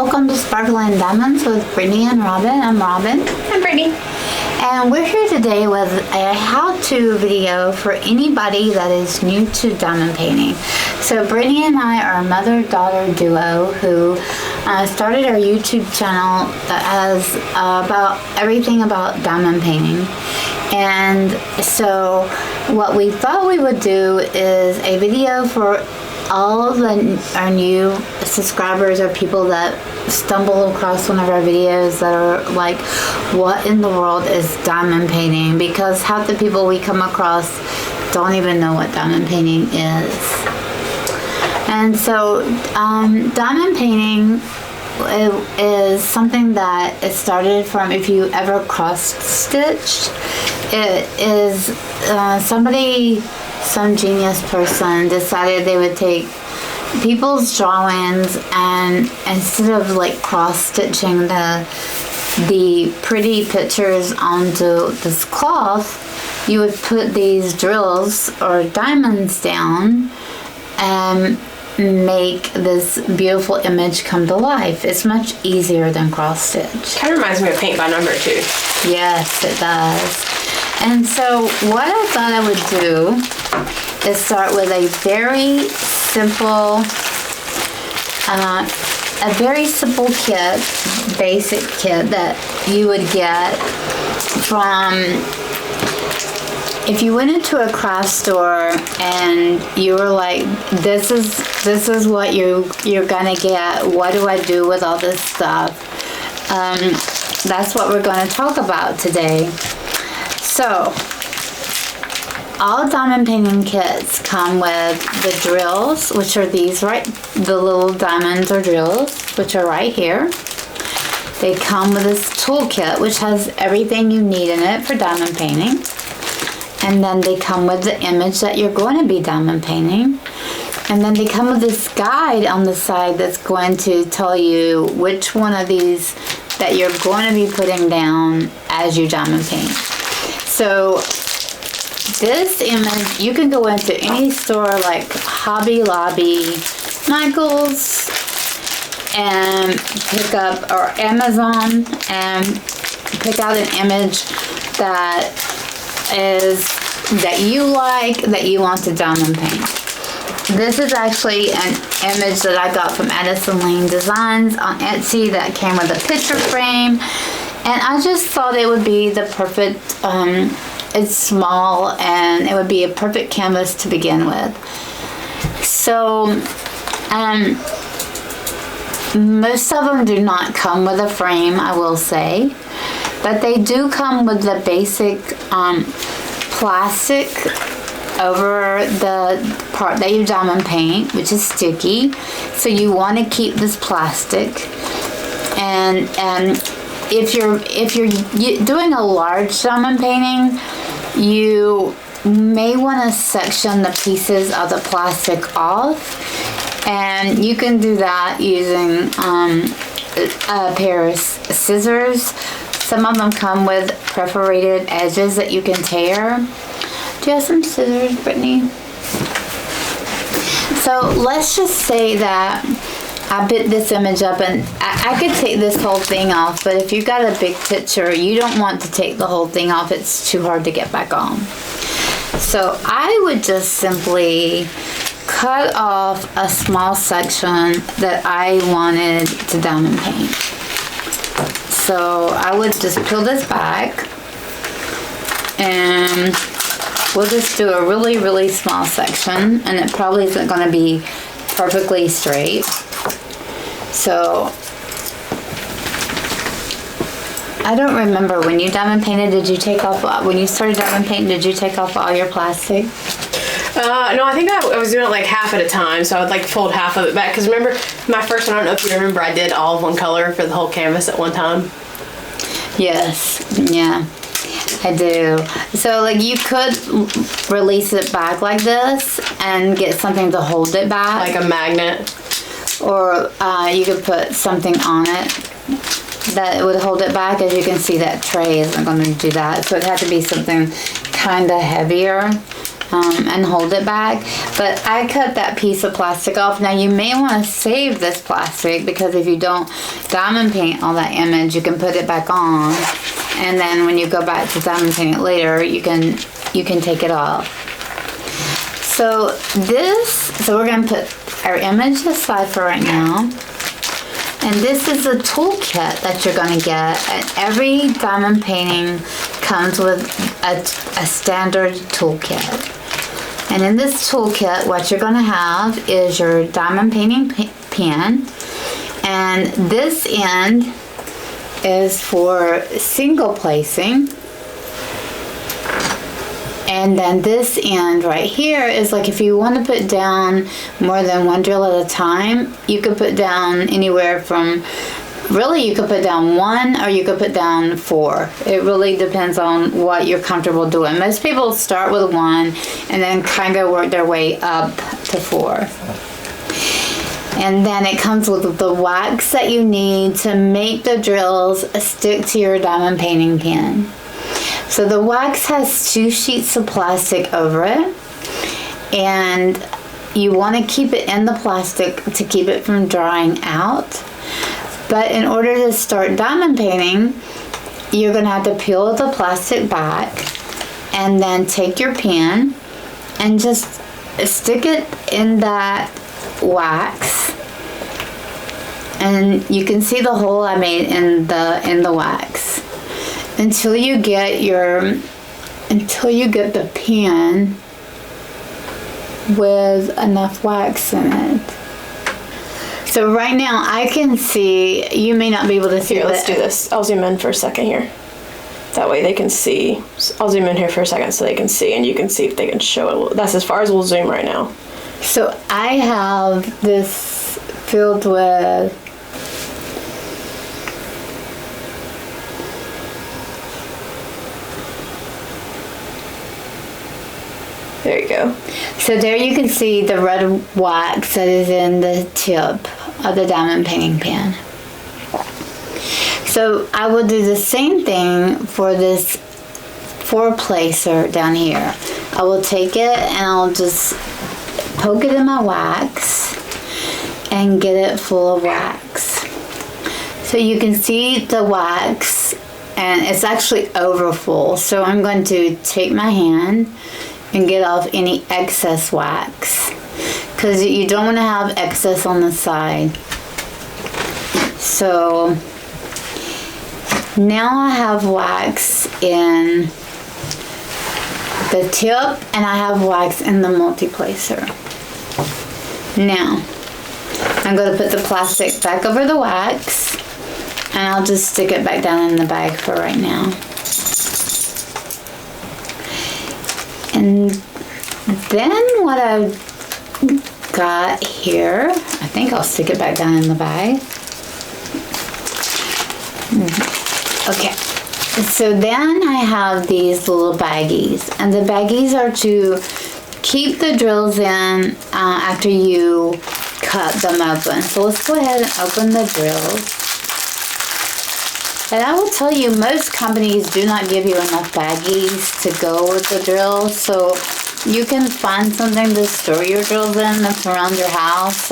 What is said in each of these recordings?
welcome to Sparkling Diamonds with Brittany and Robin. I'm Robin. I'm Brittany. And we're here today with a how-to video for anybody that is new to diamond painting. So Brittany and I are a mother-daughter duo who started our YouTube channel that has about everything about diamond painting. And so what we thought we would do is a video for all of our new subscribers or people that stumble across one of our videos that are like, what in the world is diamond painting? Because half the people we come across don't even know what diamond painting is. And so diamond painting is something that it started from, if you ever cross-stitched, it is some genius person decided they would take people's drawings and instead of like cross-stitching the pretty pictures onto this cloth, you would put these drills or diamonds down and make this beautiful image come to life. It's much easier than cross-stitch. Kind of reminds me of paint by number too. Yes, it does. And so what I thought I would do is start with a very simple kit, basic kit that you would get from, if you went into a craft store and you were like, this is what you're gonna get. What do I do with all this stuff? That's what we're going to talk about today. So, all diamond painting kits come with the drills, which are these, the little diamonds or drills, which are right here. They come with this toolkit, which has everything you need in it for diamond painting. And then they come with the image that you're going to be diamond painting. And then they come with this guide on the side that's going to tell you which one of these that you're going to be putting down as you diamond paint. So this image, you can go into any store like Hobby Lobby, Michael's, and pick up, or Amazon, and pick out an image that you like, that you want to diamond paint. This is actually an image that I got from Addison Lane Designs on Etsy that came with a picture frame. And I just thought it would be the perfect, it's small and it would be a perfect canvas to begin with. So, most of them do not come with a frame, I will say. But they do come with the basic plastic over the part that you diamond paint, which is sticky. So you want to keep this plastic. And if you're doing a large diamond painting, you may want to section the pieces of the plastic off, and you can do that using a pair of scissors. Some of them come with perforated edges that you can tear. Do you have some scissors, Brittany? So let's just say that I bit this image up, and I could take this whole thing off, but if you've got a big picture, you don't want to take the whole thing off. It's too hard to get back on. So I would just simply cut off a small section that I wanted to diamond paint. So I would just peel this back, and we'll just do a really, really small section, and it probably isn't going to be perfectly straight. So, I don't remember, when you diamond painted, when you started diamond painting, did you take off all your plastic? No, I think I was doing it like half at a time, so I would like fold half of it back. Because remember, my first one, I don't know if you remember, I did all of one color for the whole canvas at one time. Yes, yeah, I do. So like you could release it back like this and get something to hold it back. Like a magnet. Or you could put something on it that would hold it back. As you can see, that tray isn't going to do that. So it had to be something kind of heavier. and hold it back. But I cut that piece of plastic off. Now you may want to save this plastic, because if you don't diamond paint on that image, you can put it back on, and then when you go back to diamond paint it later, you can take it off. So we're going to put our image aside for right now. And this is a toolkit that you're going to get. And every diamond painting comes with a standard toolkit. And in this toolkit, what you're going to have is your diamond painting pen. And this end is for single placing. And then this end right here is like if you want to put down more than one drill at a time, you could put down anywhere from, really you could put down 1 or you could put down 4. It really depends on what you're comfortable doing. Most people start with 1 and then kind of work their way up to 4. And then it comes with the wax that you need to make the drills stick to your diamond painting pen. So the wax has 2 sheets of plastic over it, and you want to keep it in the plastic to keep it from drying out. But in order to start diamond painting, you're going to have to peel the plastic back and then take your pen and just stick it in that wax. And you can see the hole I made in the wax. Until you get the pen with enough wax in it. So right now I can see, you may not be able to see. Here, let's do this. I'll zoom in for a second here. That way they can see. I'll zoom in here for a second so they can see, and you can see if they can show it. That's as far as we'll zoom right now. So I have this filled with there you go. So there you can see the red wax that is in the tip of the diamond painting pen. So I will do the same thing for this 4-placer down here. I will take it and I'll just poke it in my wax and get it full of wax. So you can see the wax, and it's actually over full. So I'm going to take my hand and get off any excess wax, because you don't want to have excess on the side. So now I have wax in the tip and I have wax in the multi-placer. Now I'm going to put the plastic back over the wax, and I'll just stick it back down in the bag for right now. And then what I've got here, I think I'll stick it back down in the bag. Okay, so then I have these little baggies, and the baggies are to keep the drills in after you cut them open. So let's go ahead and open the drills. And I will tell you, most companies do not give you enough baggies to go with the drills, so you can find something to store your drills in that's around your house.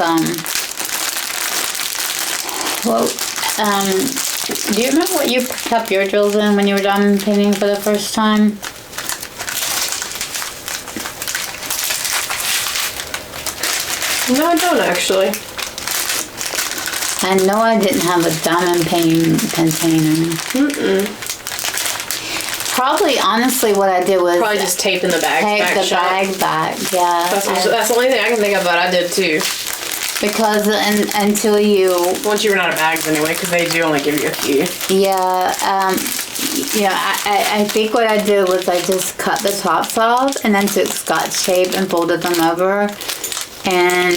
Do you remember what you kept your drills in when you were diamond painting for the first time? No, I don't actually. I know I didn't have a diamond painting container. Probably, honestly, what I did was probably just taping the bag back. Tape the bag back, yeah. That's the only thing I can think of that I did too. Because until you... Once you run out of bags anyway, because they do only give you a few. Yeah, I think what I did was I just cut the tops off and then took Scotch tape and folded them over. And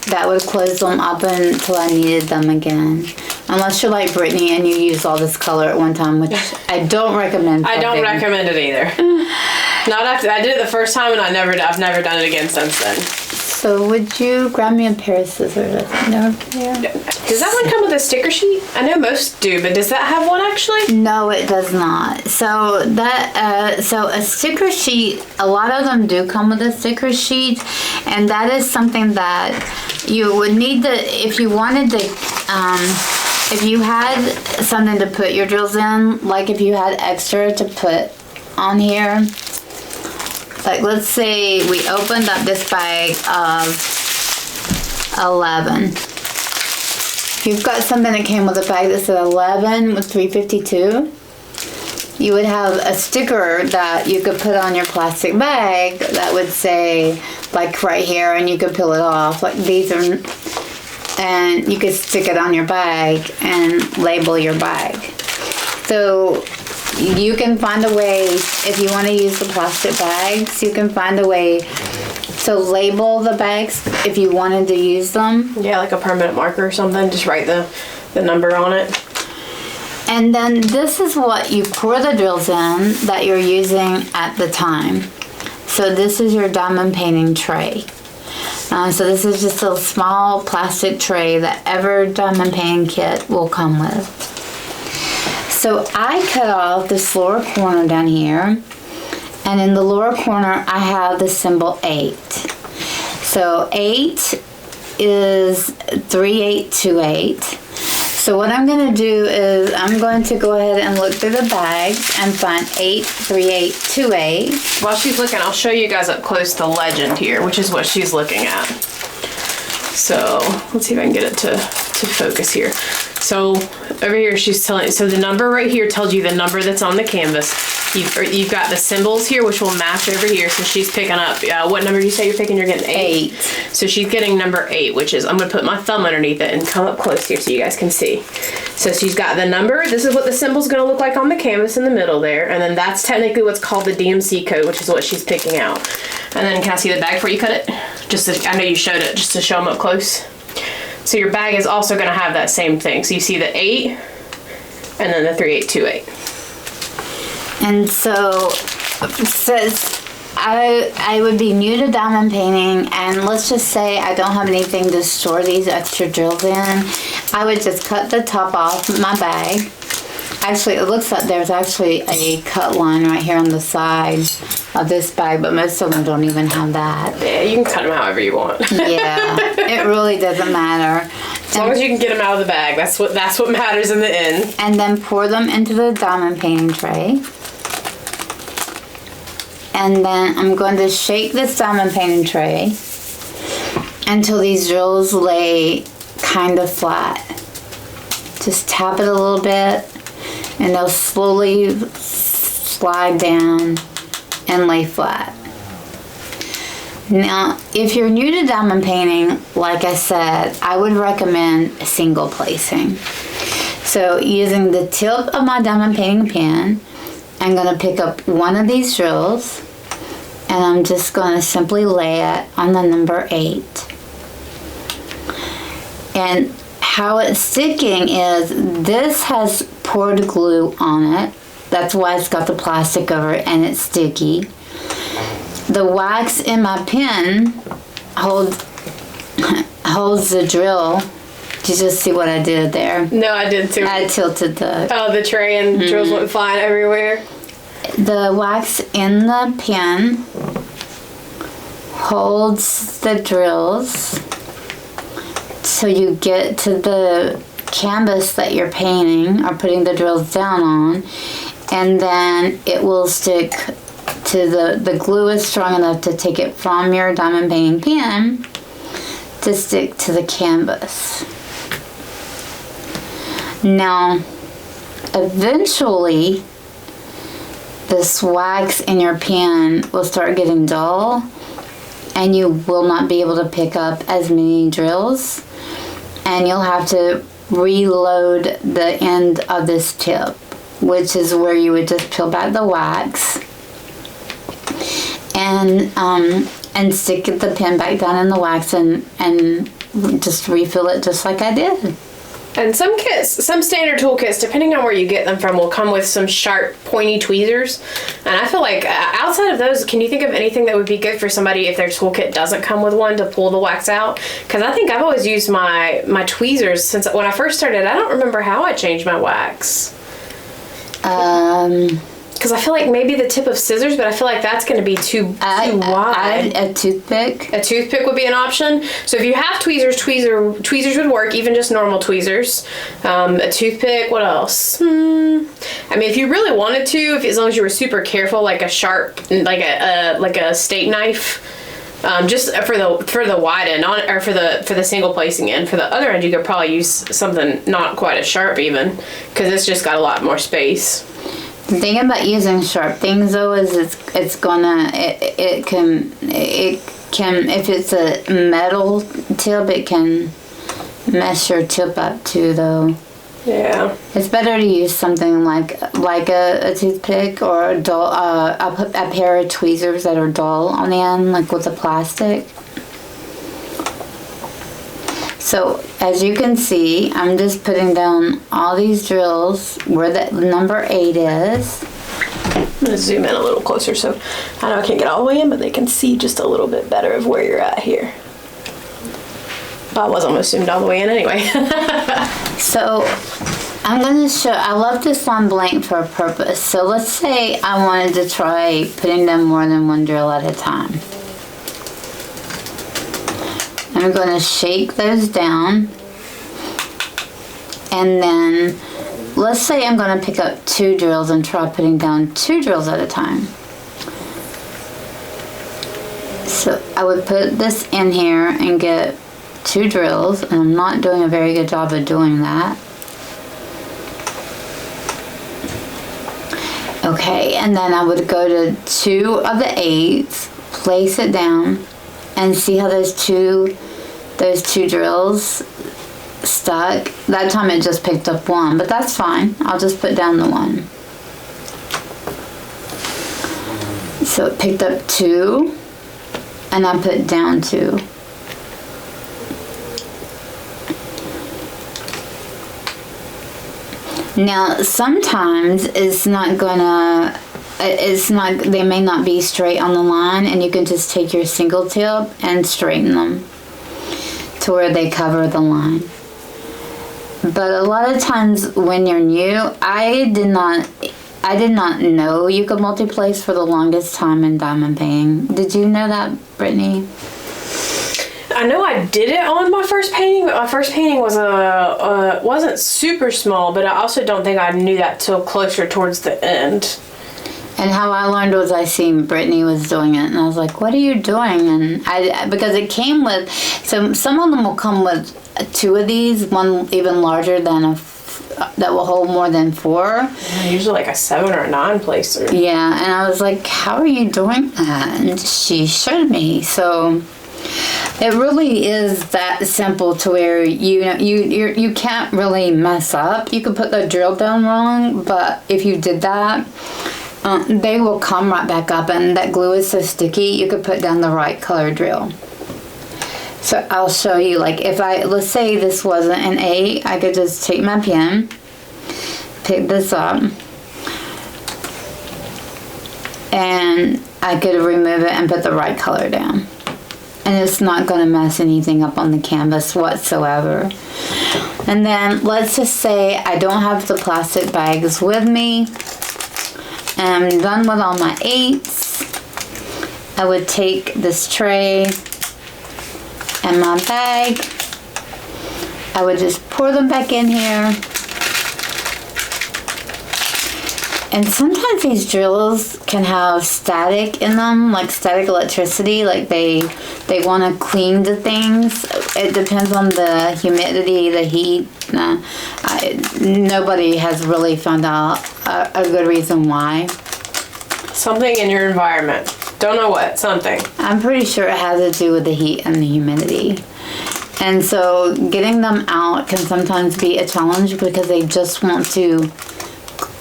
that would close them up until I needed them again. Unless you're like Brittany and you use all this color at one time, which I don't recommend. I don't recommend it either. Not after I did it the first time, and I've never done it again since then. Also, would you grab me a pair of scissors? I think they're over there. Does that one come with a sticker sheet? I know most do, but does that have one actually? No, it does not. So so a sticker sheet, a lot of them do come with a sticker sheet, and that is something that you would need to, if you wanted to, if you had something to put your drills in, like if you had extra to put on here, like let's say we opened up this bag of 11. If you've got something that came with a bag that said 11 with 352, you would have a sticker that you could put on your plastic bag that would say, like right here, and you could peel it off. Like these are, and you could stick it on your bag and label your bag. So you can find a way, if you want to use the plastic bags, you can find a way to label the bags if you wanted to use them. Yeah, like a permanent marker or something. Just write the number on it. And then this is what you pour the drills in that you're using at the time. So this is your diamond painting tray. So this is just a small plastic tray that every diamond painting kit will come with. So I cut off this lower corner down here, and in the lower corner I have the symbol 8. So 8 is 3828. So what I'm going to do is I'm going to go ahead and look through the bags and find 83828. While she's looking, I'll show you guys up close the legend here, which is what she's looking at. So let's see if I can get it to focus here. So over here she's telling, so the number right here tells you the number that's on the canvas. You've got the symbols here, which will match over here. So she's picking up, what number did you say you're picking? You're getting 8. So she's getting number 8, which is, I'm going to put my thumb underneath it and come up close here so you guys can see. So she's got the number. This is what the symbol's going to look like on the canvas in the middle there. And then that's technically what's called the DMC code, which is what she's picking out. And then can I see the bag before you cut it? Just to, I know you showed it, just to show them up close. So your bag is also going to have that same thing. So you see the 8 and then the 3828. And so since I would be new to diamond painting, and let's just say I don't have anything to store these extra drills in, I would just cut the top off my bag. Actually, it looks like there's actually a cut line right here on the side of this bag, but most of them don't even have that. Yeah, you can cut them however you want. Yeah, it really doesn't matter. As long as you can get them out of the bag, that's what matters in the end. And then pour them into the diamond painting tray. And then I'm going to shake this diamond painting tray until these drills lay kind of flat. Just tap it a little bit and they'll slowly slide down and lay flat. Now, if you're new to diamond painting, like I said, I would recommend single placing. So using the tip of my diamond painting pen, I'm going to pick up one of these drills and I'm just going to simply lay it on the number 8. And how it's sticking is this has poured glue on it. That's why it's got the plastic over it and it's sticky. The wax in my pen holds the drill. Did you just see what I did there? No, I did too. I tilted the tray and drills went flying everywhere. The wax in the pen holds the drills so you get to the canvas that you're painting or putting the drills down on, and then it will stick to the glue is strong enough to take it from your diamond painting pen to stick to the canvas. Now, eventually, this wax in your pen will start getting dull and you will not be able to pick up as many drills, and you'll have to reload the end of this tip, which is where you would just peel back the wax and stick the pen back down in the wax and just refill it just like I did. And some kits, some standard tool kits, depending on where you get them from, will come with some sharp, pointy tweezers. And I feel like outside of those, can you think of anything that would be good for somebody if their toolkit doesn't come with one to pull the wax out? Because I think I've always used my tweezers since when I first started. I don't remember how I changed my wax. Because I feel like maybe the tip of scissors, but I feel like that's going to be too wide. A toothpick. A toothpick would be an option. So if you have tweezers, tweezers would work, even just normal tweezers. A toothpick, what else? I mean, if you really wanted to, as long as you were super careful, like a sharp, like a steak knife. Just for the wide end, or for the single placing end. For the other end, you could probably use something not quite as sharp even, because it's just got a lot more space. The thing about using sharp things though is it can if it's a metal tip, it can mess your tip up too though. Yeah. It's better to use something like a toothpick or a pair of tweezers that are dull on the end, like with the plastic. So as you can see, I'm just putting down all these drills where the number 8 is. I'm going to zoom in a little closer so I know I can't get all the way in, but they can see just a little bit better of where you're at here. I was almost zoomed all the way in anyway. So I'm going to show, I left this on blank for a purpose. So let's say I wanted to try putting down more than one drill at a time. I'm going to shake those down, and then let's say I'm going to pick up 2 drills and try putting down 2 drills at a time. So I would put this in here and get 2 drills, and I'm not doing a very good job of doing that. Okay, and then I would go to 2 of the 8s, place it down, and see how those two drills stuck. That time it just picked up 1, but that's fine. I'll just put down the 1. So it picked up 2, and I put down 2. Now sometimes they may not be straight on the line, and you can just take your single tip and straighten them to where they cover the line. But a lot of times when you're new, I did not know you could multi-place for the longest time in diamond painting. Did you know that, Brittany? I know I did it on my first painting, but my first painting was wasn't super small, but I also don't think I knew that till closer towards the end. And how I learned was I seen Brittany was doing it, and I was like, "What are you doing?" And because it came with, so some of them will come with 2 of these, one even larger than that will hold more than 4. Yeah, usually like a 7 or a 9 placer. Yeah, and I was like, "How are you doing that?" And she showed me. So it really is that simple to where you can't really mess up. You could put the drill down wrong, but if you did that, they will come right back up, and that glue is so sticky you could put down the right color drill. So I'll show you, like if let's say this wasn't an 8, I could just take my pen, pick this up, and I could remove it and put the right color down. And it's not going to mess anything up on the canvas whatsoever. And then let's just say I don't have the plastic bags with me. And I'm done with all my 8s. I would take this tray and my bag. I would just pour them back in here. And sometimes these drills can have static in them, like static electricity, like they want to clean the things. It depends on the humidity, the heat. Nobody has really found out a good reason why. Something in your environment. Don't know what, something. I'm pretty sure it has to do with the heat and the humidity. And so getting them out can sometimes be a challenge because they just want to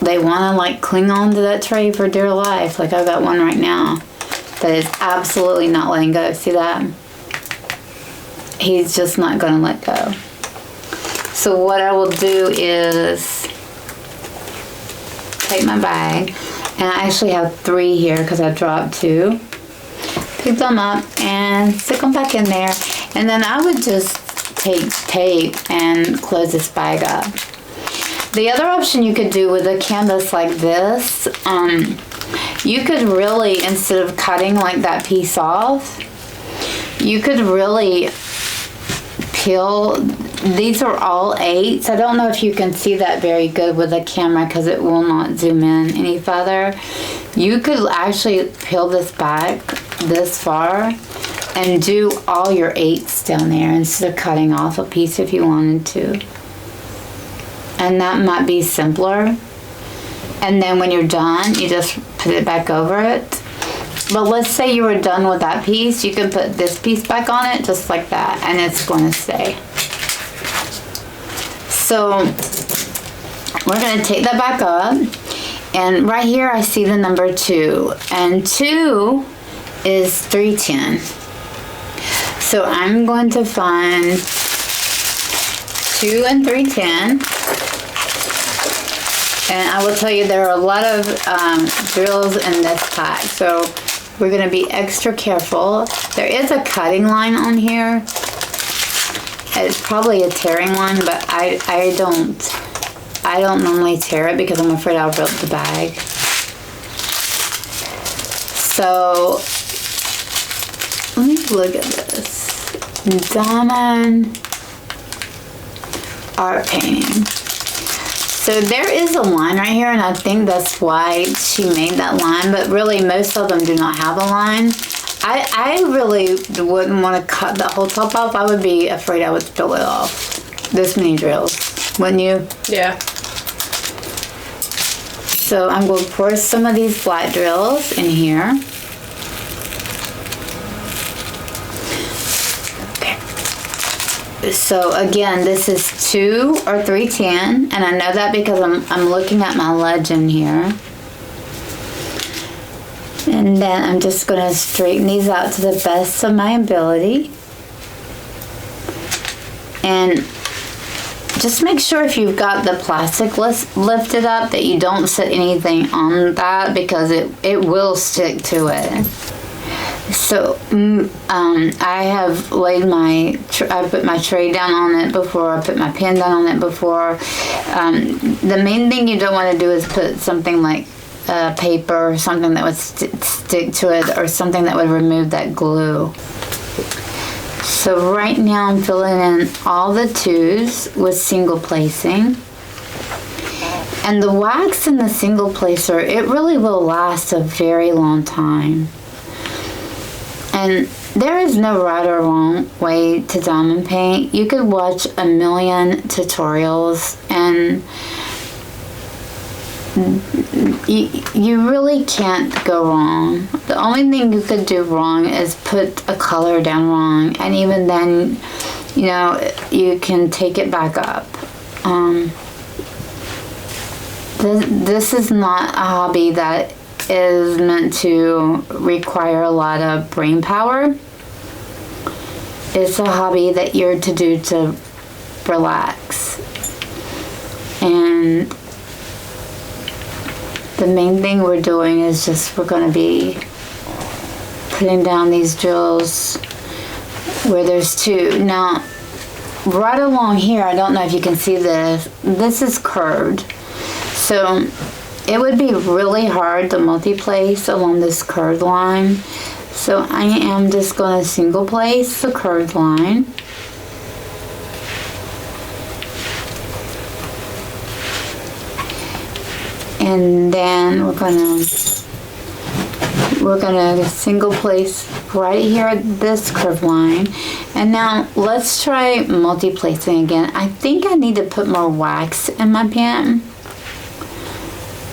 like cling on to that tray for dear life. Like I've got one right now that is absolutely not letting go. See that? He's just not going to let go. So what I will do is take my bag, and I actually have 3 here because I dropped 2. Pick them up and stick them back in there, and then I would just take tape and close this bag up. The other option you could do with a canvas like this, you could really, instead of cutting like that piece off, you could really peel. These are all 8s. I don't know if you can see that very good with the camera because it will not zoom in any further. You could actually peel this back this far and do all your 8s down there instead of cutting off a piece if you wanted to. And that might be simpler. And then when you're done, you just put it back over it. But let's say you were done with that piece, you can put this piece back on it just like that, and it's going to stay. So we're going to take that back up, and right here I see the number 2, and 2 is 310. So I'm going to find 2 and 310, and I will tell you there are a lot of drills in this pack, so we're going to be extra careful. There is a cutting line on here. It's probably a tearing line, but I don't normally tear it because I'm afraid I'll rip the bag. So let me look at this. Diamond art painting. So there is a line right here, and I think that's why she made that line, but really most of them do not have a line. I really wouldn't want to cut the whole top off. I would be afraid I would spill it off. This many drills, wouldn't you? Yeah. So I'm going to pour some of these black drills in here. Okay. So again, this is 2 or 310, and I know that because I'm looking at my legend here. And then I'm just going to straighten these out to the best of my ability. And just make sure if you've got the plastic lifted up that you don't set anything on that because it will stick to it. So I have laid I put my tray down on it before, I put my pen down on it before. The main thing you don't want to do is put something like paper or something that would stick to it, or something that would remove that glue. So right now I'm filling in all the 2s with single placing. And the wax in the single placer, it really will last a very long time. And there is no right or wrong way to diamond paint. You could watch a million tutorials and you really can't go wrong. The only thing you could do wrong is put a color down wrong, and even then, you know, you can take it back up. This is not a hobby that is meant to require a lot of brain power. It's a hobby that you're to do to relax. And the main thing we're doing is just we're going to be putting down these drills where there's 2. Now, right along here, I don't know if you can see this. This is curved. So it would be really hard to multi-place along this curved line. So I am just going to single place the curved line. And then we're gonna single place right here at this curved line. And now let's try multi-placing again. I think I need to put more wax in my pen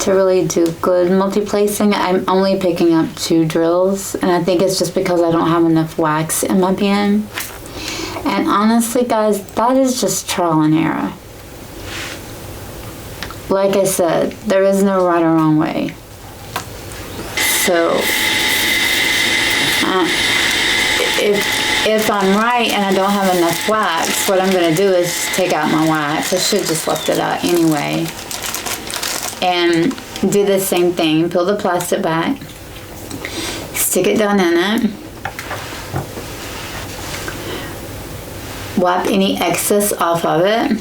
to really do good multi-placing. I'm only picking up 2 drills, and I think it's just because I don't have enough wax in my pen. And honestly, guys, that is just trial and error. Like I said, there is no right or wrong way. So if I'm right and I don't have enough wax, what I'm going to do is take out my wax. I should just left it out anyway. And do the same thing. Peel the plastic back. Stick it down in it. Wipe any excess off of it.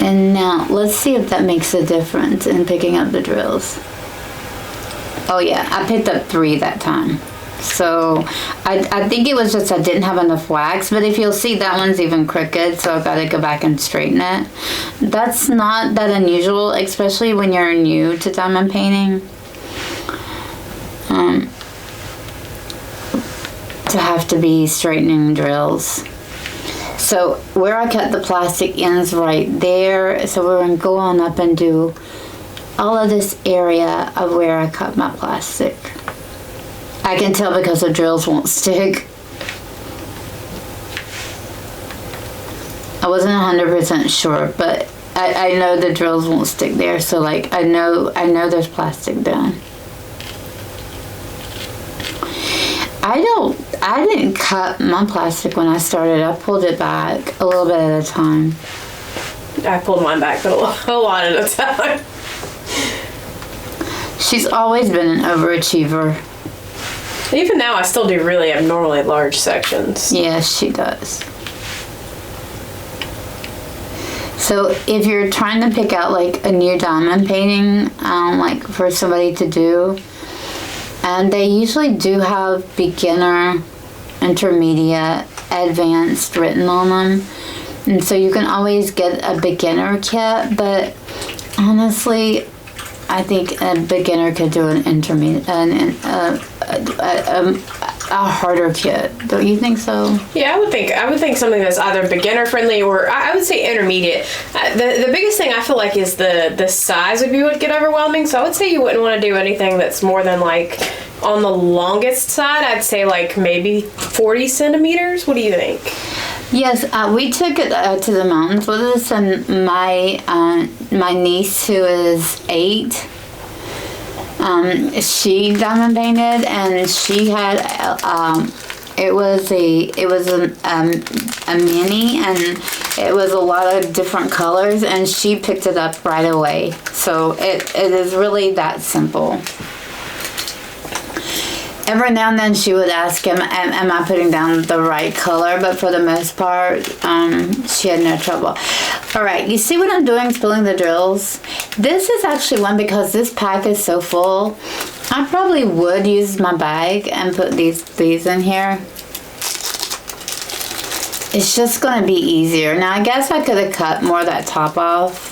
And now let's see if that makes a difference in picking up the drills. Oh yeah, I picked up 3 that time. So I think it was just I didn't have enough wax, but if you'll see, that one's even crooked, so I've got to go back and straighten it. That's not that unusual, especially when you're new to diamond painting. To have to be straightening drills. So where I cut the plastic ends right there, so we're going to go on up and do all of this area of where I cut my plastic. I can tell because the drills won't stick. I wasn't 100% sure, but I know the drills won't stick there, so like I know there's plastic done. I didn't cut my plastic when I started. I pulled it back a little bit at a time. I pulled mine back, but a lot at a time. She's always been an overachiever. Even now, I still do really abnormally large sections. Yes, she does. So if you're trying to pick out like a new diamond painting, like for somebody to do, and they usually do have beginner, intermediate, advanced written on them. And so you can always get a beginner kit, but honestly, I think a beginner could do an intermediate, a harder kit. Don't you think so? Yeah, I would think something that's either beginner friendly or I would say intermediate. The biggest thing I feel like is the size would get overwhelming. So I would say you wouldn't want to do anything that's more than like on the longest side. I'd say like maybe 40 centimeters. What do you think? Yes, we took it to the mountains with us, and my niece, who is 8, she diamond painted, and she had it was a mini, and it was a lot of different colors, and she picked it up right away. So it is really that simple. Every now and then she would ask him, am I putting down the right color? But for the most part, she had no trouble. All right, you see what I'm doing, spilling the drills? This is actually one, because this pack is so full, I probably would use my bag and put these in here. It's just going to be easier. Now, I guess I could have cut more of that top off.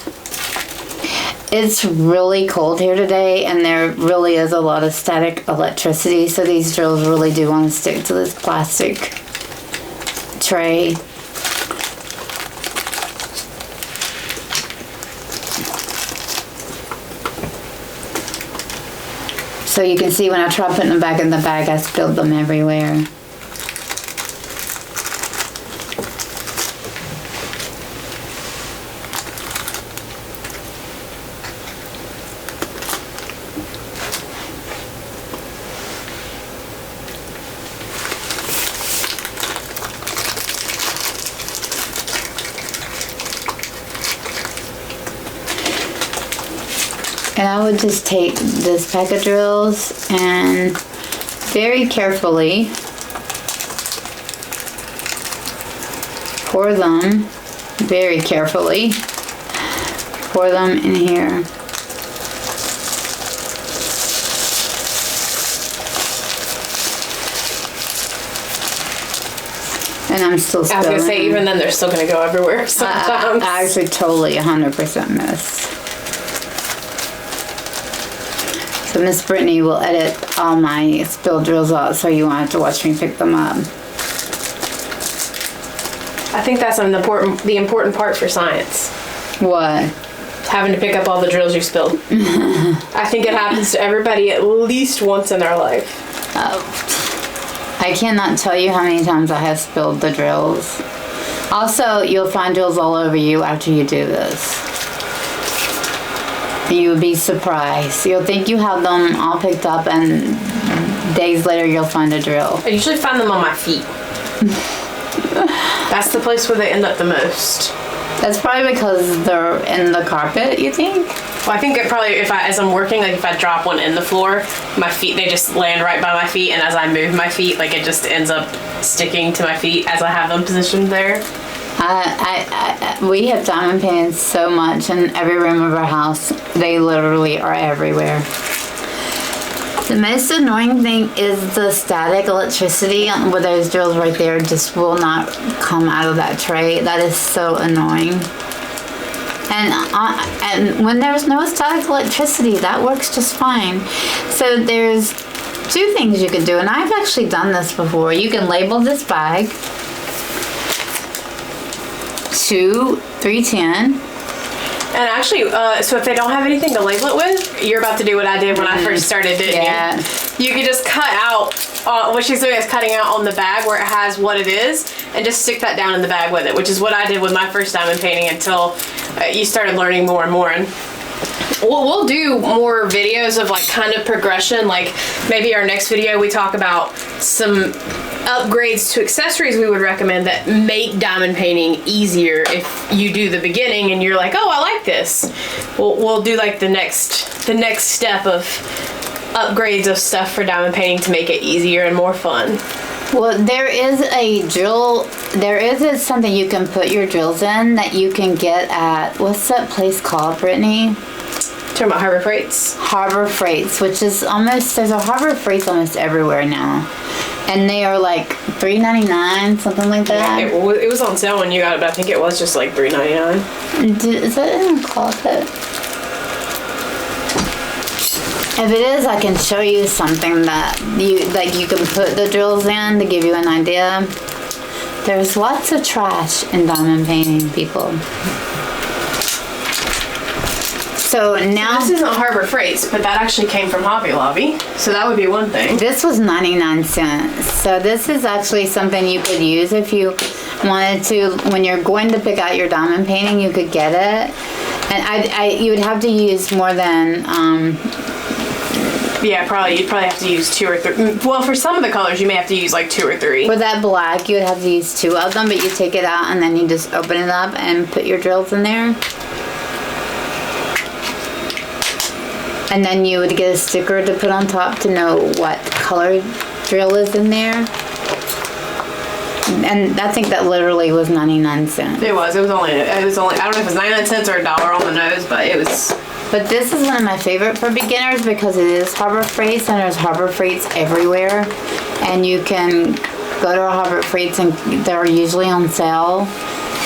It's really cold here today, and there really is a lot of static electricity, so these drills really do want to stick to this plastic tray. So you can see when I tried putting them back in the bag, I spilled them everywhere. And I would just take this pack of drills and very carefully pour them, very carefully, pour them in here. And I'm still spilling. I was going to say, even then they're still going to go everywhere sometimes. I actually totally 100% missed. So Miss Brittany will edit all my spilled drills out, so you won't have to watch me pick them up. I think that's the important part for science. What? Having to pick up all the drills you spilled. I think it happens to everybody at least once in their life. Oh. I cannot tell you how many times I have spilled the drills. Also, you'll find drills all over you after you do this. You would be surprised. You'll think you have them all picked up, and days later you'll find a drill. I usually find them on my feet. That's the place where they end up the most. That's probably because they're in the carpet, you think? Well, I think it probably, as I'm working, like if I drop one in the floor, my feet, they just land right by my feet, and as I move my feet, like it just ends up sticking to my feet as I have them positioned there. We have diamond painted so much in every room of our house. They literally are everywhere. The most annoying thing is the static electricity with those drills right there just will not come out of that tray. That is so annoying. And when there's no static electricity, that works just fine. So there's two things you can do, and I've actually done this before. You can label this bag 2310. And actually, so if they don't have anything to label it with, you're about to do what I did when I first started, didn't you? You could just cut out, what she's doing is cutting out on the bag where it has what it is, and just stick that down in the bag with it, which is what I did with my first diamond painting until you started learning more and more. And we'll do more videos of like kind of progression, like maybe our next video we talk about some upgrades to accessories we would recommend that make diamond painting easier if you do the beginning and you're like, oh, I like this. We'll do like the next step of upgrades of stuff for diamond painting to make it easier and more fun. Well, there is a drill, something you can put your drills in that you can get at, what's that place called, Brittany? Talking about Harbor Freights? Harbor Freights, which is there's a Harbor Freights almost everywhere now. And they are like $3.99, something like that. It was on sale when you got it, but I think it was just like $3.99. Is that in the closet? If it is, I can show you something that you can put the drills in to give you an idea. There's lots of trash in diamond painting, people. So now this isn't Harbor Freights, but that actually came from Hobby Lobby, so that would be one thing. This was 99 cents. So this is actually something you could use if you wanted to. When you're going to pick out your diamond painting, you could get it, and you would have to use more than. Yeah, you'd probably have to use 2 or 3. Well, for some of the colors, you may have to use like 2 or 3. For that black, you would have to use 2 of them, but you take it out and then you just open it up and put your drills in there. And then you would get a sticker to put on top to know what color drill is in there. And I think that literally was 99 cents. It was only, I don't know if it was 99 cents or $1 on the nose, but it was. But this is one of my favorite for beginners because it is Harbor Freights, and there's Harbor Freights everywhere. And you can go to a Harbor Freights and they're usually on sale.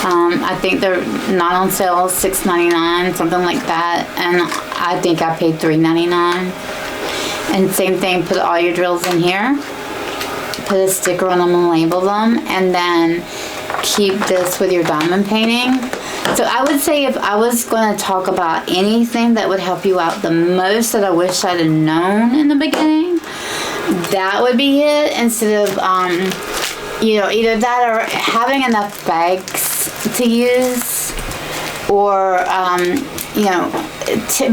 I think they're not on sale, $6.99, something like that. And I think I paid $3.99. And same thing, put all your drills in here. Put a sticker on them and label them. And then keep this with your diamond painting. So I would say if I was going to talk about anything that would help you out the most that I wish I'd have known in the beginning, that would be it. Instead of, either that or having enough bags to use, or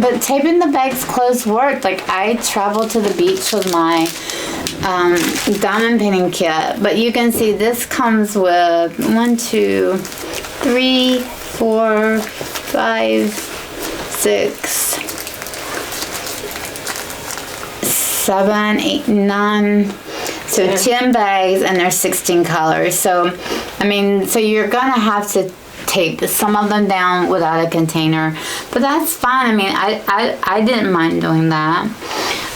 but taping the bags closed worked. Like I traveled to the beach with my diamond painting kit, but you can see this comes with 1, 2, 3, 4, 5, 6, 7, 8, 9. So 10 bags, and there's 16 colors. So, so you're gonna have to tape some of them down without a container, but that's fine. I didn't mind doing that.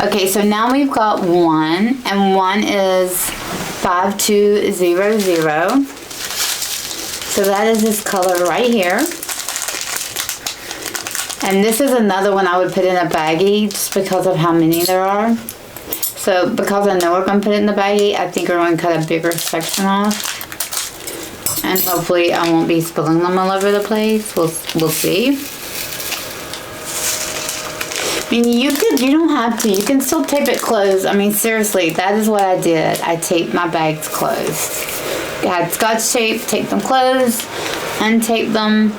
Okay, so now we've got 1, and 1 is 5200. So that is this color right here. And this is another one I would put in a baggie just because of how many there are. So because I know we're going to put it in the baggie, I think we're going to cut a bigger section off. And hopefully I won't be spilling them all over the place. We'll see. You don't have to. You can still tape it closed. Seriously, that is what I did. I taped my bags closed. I had Scotch tape, taped them closed, untaped them.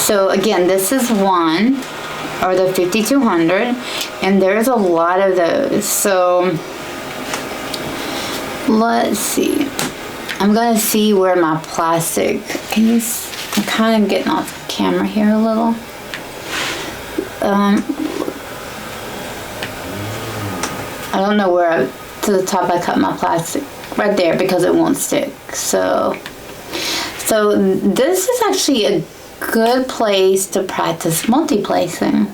So again, this is one, or the 5200, and there's a lot of those. So let's see. I'm gonna see where my plastic, I'm kind of getting off camera here a little. I don't know where to the top I cut my plastic. Right there, because it won't stick. So this is actually a good place to practice multi-placing,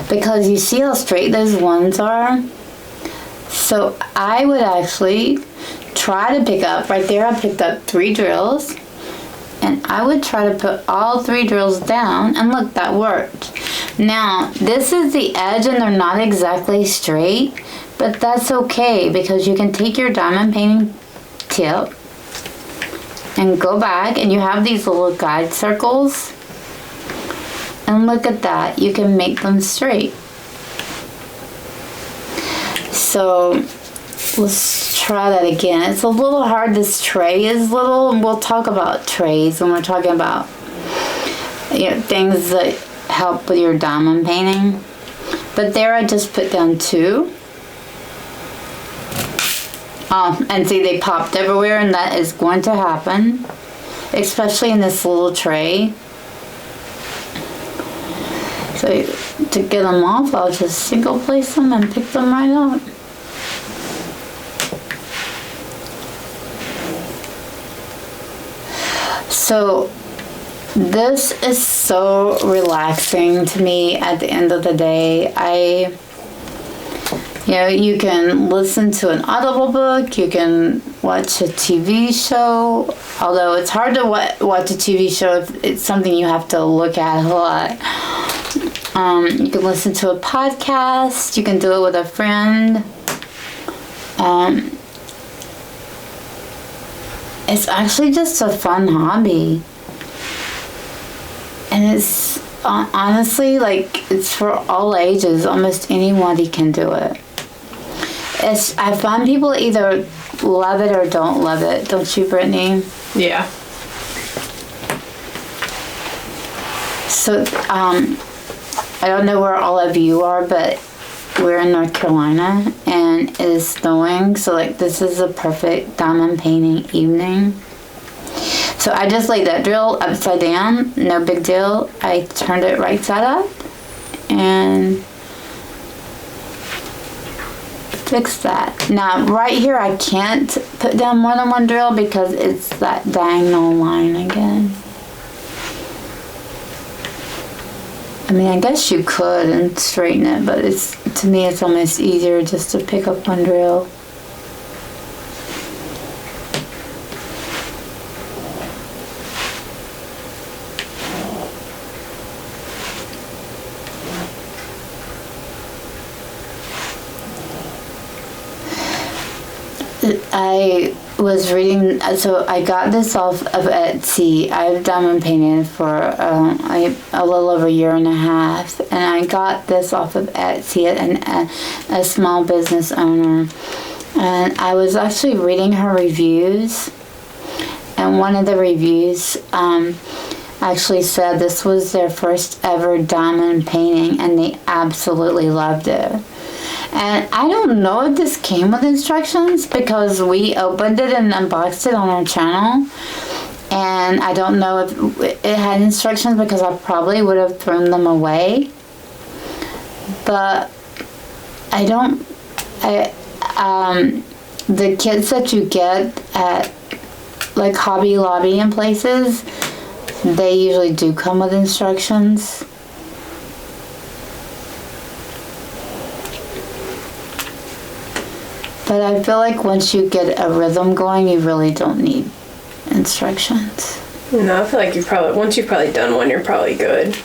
because you see how straight those ones are. So I would actually try to pick up, right there I picked up 3 drills, and I would try to put all 3 drills down, and look, that worked. Now this is the edge and they're not exactly straight, but that's okay, because you can take your diamond painting tip and go back, and you have these little guide circles, and look at that, you can make them straight. So let's try that again. It's a little hard, this tray is little, and we'll talk about trays when we're talking about, you know, things that help with your diamond painting. But there I just put down 2. And see, they popped everywhere, and that is going to happen, especially in this little tray. So to get them off, I'll just single place them and pick them right up. So this is so relaxing to me at the end of the day. You know, you can listen to an Audible book, you can watch a TV show, although it's hard to watch a TV show if it's something you have to look at a lot. You can listen to a podcast, you can do it with a friend. It's actually just a fun hobby. And it's honestly, like, it's for all ages. Almost anybody can do it. I find people either love it or don't love it. Don't you, Brittany? Yeah. So, I don't know where all of you are, but we're in North Carolina and it is snowing. So, like, this is a perfect diamond painting evening. So I just laid that drill upside down, no big deal. I turned it right side up and fixed that. Now right here I can't put down more than 1 drill because it's that diagonal line again. I mean, I guess you could and straighten it, but to me it's almost easier just to pick up 1 drill. I was reading, so I got this off of Etsy. I've diamond painted for a little over 1.5 years, and I got this off of Etsy, a small business owner. And I was actually reading her reviews, and one of the reviews actually said this was their first ever diamond painting, and they absolutely loved it. And I don't know if this came with instructions because we opened it and unboxed it on our channel. And I don't know if it had instructions because I probably would have thrown them away. But the kits that you get at like Hobby Lobby and places, they usually do come with instructions. But I feel like once you get a rhythm going, you really don't need instructions. No, I feel like once you've probably done one, you're probably good.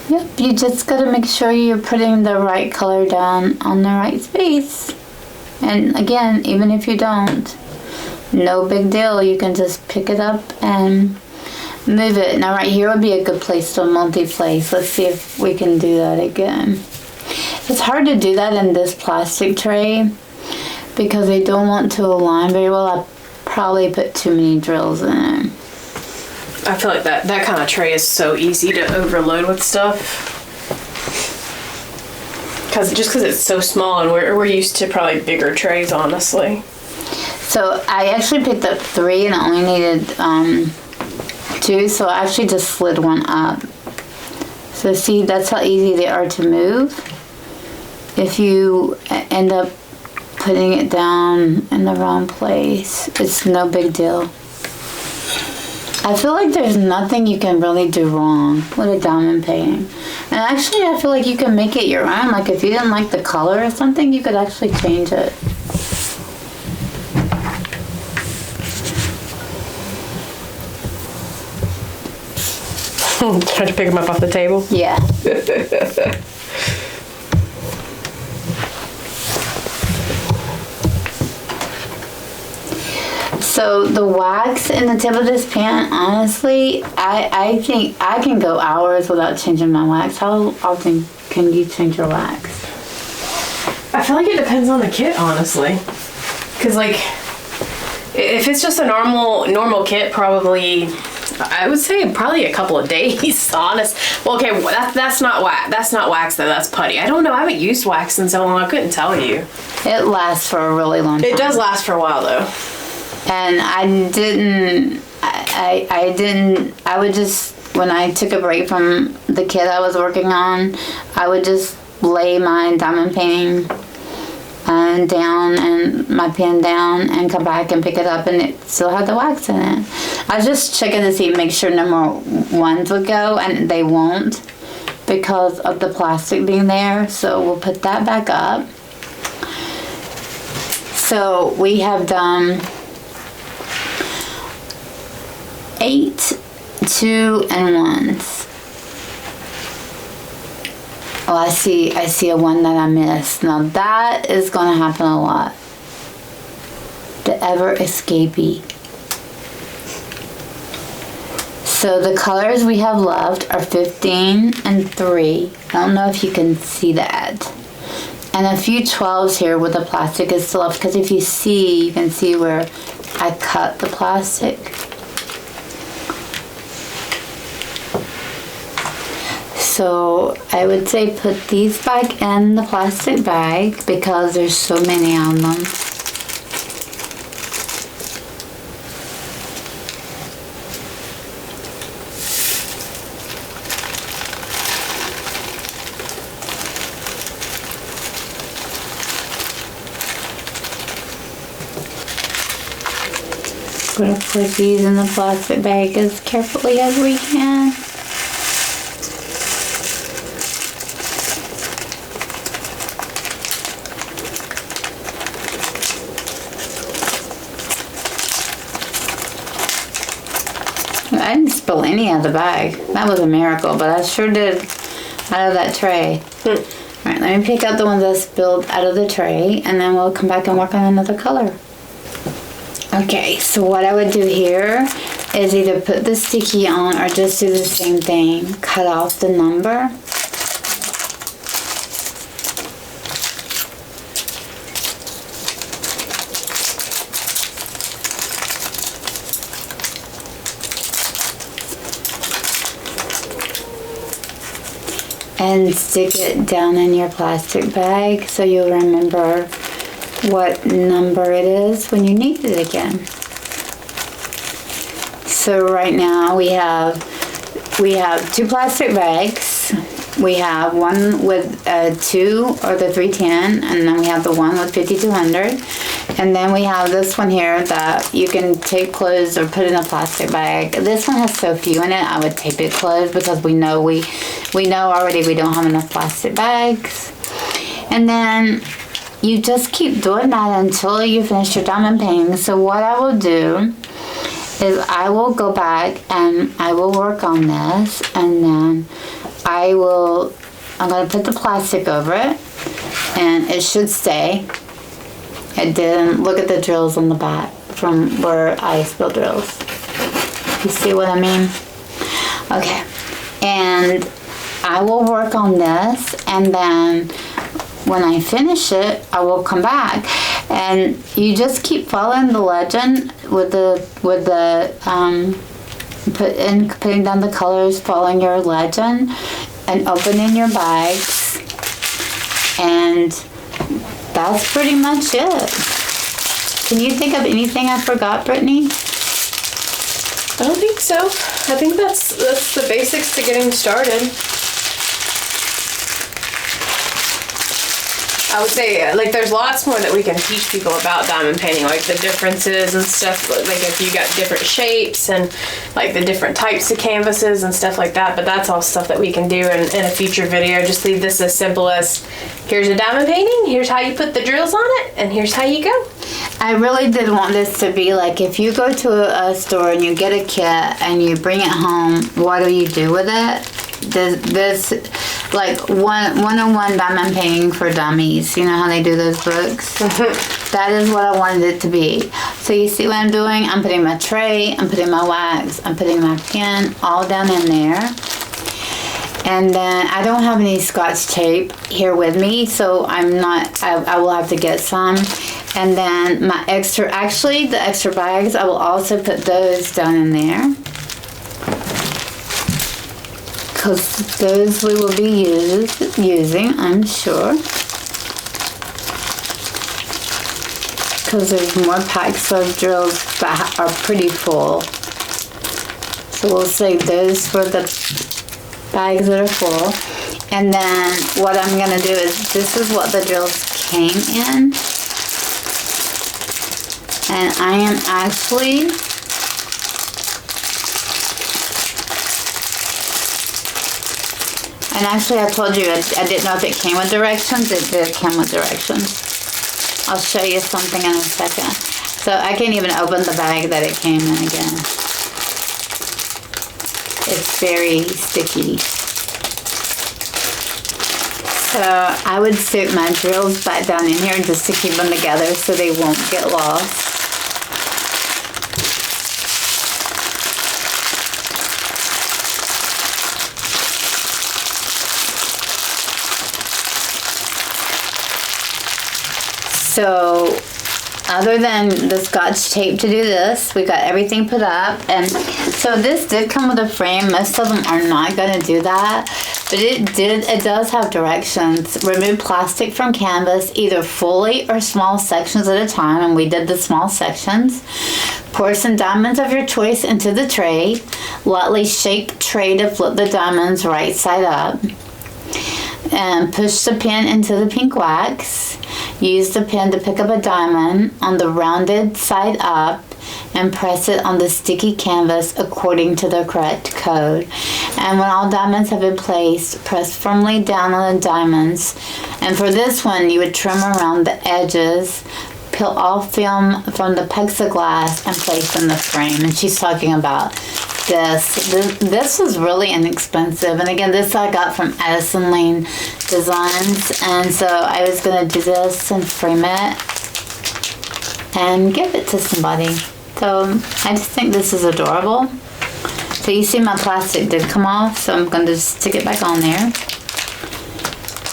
Yep, you just gotta make sure you're putting the right color down on the right space. And again, even if you don't, no big deal. You can just pick it up and move it. Now right here would be a good place to multi-place. Let's see if we can do that again. It's hard to do that in this plastic tray because they don't want to align very well. I probably put too many drills in it. I feel like that kind of tray is so easy to overload with stuff. Just because it's so small, and we're used to probably bigger trays, honestly. So I actually picked up 3 and I only needed 2, so I actually just slid one up. So see, that's how easy they are to move. If you end up putting it down in the wrong place, it's no big deal. I feel like there's nothing you can really do wrong with a diamond painting. And actually, I feel like you can make it your own. Like if you didn't like the color or something, you could actually change it. Try to pick them up off the table? Yeah. So the wax in the tip of this pan, honestly, I think I can go hours without changing my wax. How often can you change your wax? I feel like it depends on the kit, honestly. Because like, if it's just a normal kit, probably, I would say probably a couple of days, honest. Well, okay, that's not wax. That's not wax though. That's putty. I don't know. I haven't used wax in so long. I couldn't tell you. It lasts for a really long time. It does last for a while though. And I would just, when I took a break from the kit I was working on, I would just lay my diamond painting down and my pen down and come back and pick it up, and it still had the wax in it. I was just checking to see, make sure number 1s would go, and they won't because of the plastic being there. So we'll put that back up. So we have done 8 2 and 1s. Oh, I see a 1 that I missed. Now that is going to happen a lot. The ever escapee. So the colors we have left are 15 and 3. I don't know if you can see that. And a few 12s here where the plastic is still left, because if you see, you can see where I cut the plastic. So I would say put these back in the plastic bag because there's so many on them. We're going to put these in the plastic bag as carefully as we can. I didn't spill any out of the bag. That was a miracle, but I sure did out of that tray. Alright, let me pick out the ones I spilled out of the tray, and then we'll come back and work on another color. Okay, so what I would do here is either put the sticky on or just do the same thing. Cut off the number. And stick it down in your plastic bag so you'll remember what number it is when you need it again. So right now we have 2 plastic bags. We have one with 2 or the 310, and then we have the one with 5200. And then we have this one here that you can tape closed or put in a plastic bag. This one has so few in it, I would tape it closed because we know already we don't have enough plastic bags. And then you just keep doing that until you finish your diamond painting. So what I will do is I will go back and I will work on this, and then I'm going to put the plastic over it, and it should stay. It didn't. Look at the drills on the back from where I spilled drills. You see what I mean? Okay. And I will work on this, and then when I finish it, I will come back. And you just keep following the legend with the putting down the colors, following your legend, and opening your bags. And that's pretty much it. Can you think of anything I forgot, Brittany? I don't think so. I think that's the basics to getting started. I would say, like, there's lots more that we can teach people about diamond painting, like the differences and stuff, like if you got different shapes and like the different types of canvases and stuff like that, but that's all stuff that we can do in a future video. Just leave this as simple as, here's a diamond painting, here's how you put the drills on it, and here's how you go. I really did want this to be like, if you go to a store and you get a kit and you bring it home, what do you do with it? This like 101 diamond painting for dummies. You know how they do those books? That is what I wanted it to be. So you see what I'm doing? I'm putting my tray, I'm putting my wax, I'm putting my pen all down in there. And then I don't have any Scotch tape here with me, so I will have to get some. And then my the extra bags, I will also put those down in there, because those we will be using, I'm sure. Because there's more packs of drills that are pretty full. So we'll save those for the bags that are full. And then what I'm going to do is, this is what the drills came in. And I am actually I told you I didn't know if it came with directions. It did come with directions. I'll show you something in a second. So I can't even open the bag that it came in again. It's very sticky. So I would stick my drills back down in here just to keep them together so they won't get lost. So other than the Scotch tape to do this, we got everything put up. And so this did come with a frame. Most of them are not going to do that, but it does have directions. Remove plastic from canvas, either fully or small sections at a time, and we did the small sections. Pour some diamonds of your choice into the tray. Lightly shake tray to flip the diamonds right side up. And push the pen into the pink wax. Use the pen to pick up a diamond on the rounded side up and press it on the sticky canvas according to the correct code. And when all diamonds have been placed, press firmly down on the diamonds. And for this one, you would trim around the edges, peel off film from the plexiglass, and place in the frame. And she's talking about this. This was really inexpensive, and again, this I got from Addison Lane Designs, and so I was going to do this and frame it and give it to somebody. So I just think this is adorable. So you see my plastic did come off, so I'm going to just stick it back on there.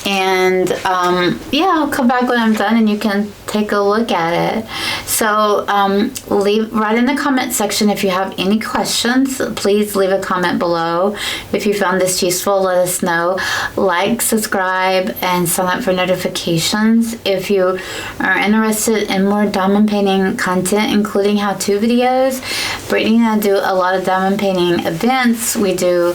And yeah, I'll come back when I'm done and you can take a look at it. So write in the comment section if you have any questions. Please leave a comment below. If you found this useful, let us know. Like, subscribe, and sign up for notifications. If you are interested in more diamond painting content, including how-to videos, Brittany and I do a lot of diamond painting events. We do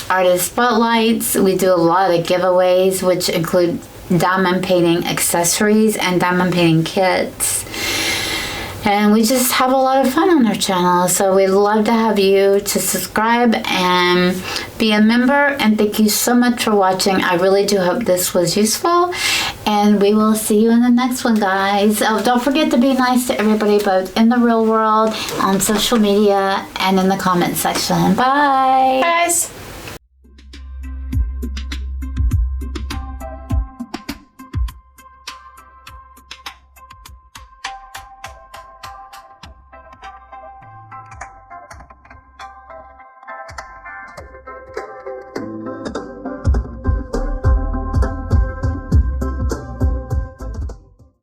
artist spotlights. We do a lot of giveaways, which include diamond painting accessories and diamond painting kits. And we just have a lot of fun on our channel. So we'd love to have you to subscribe and be a member. And thank you so much for watching. I really do hope this was useful. And we will see you in the next one, guys. Oh, don't forget to be nice to everybody, both in the real world, on social media, and in the comment section. Bye. Bye, guys.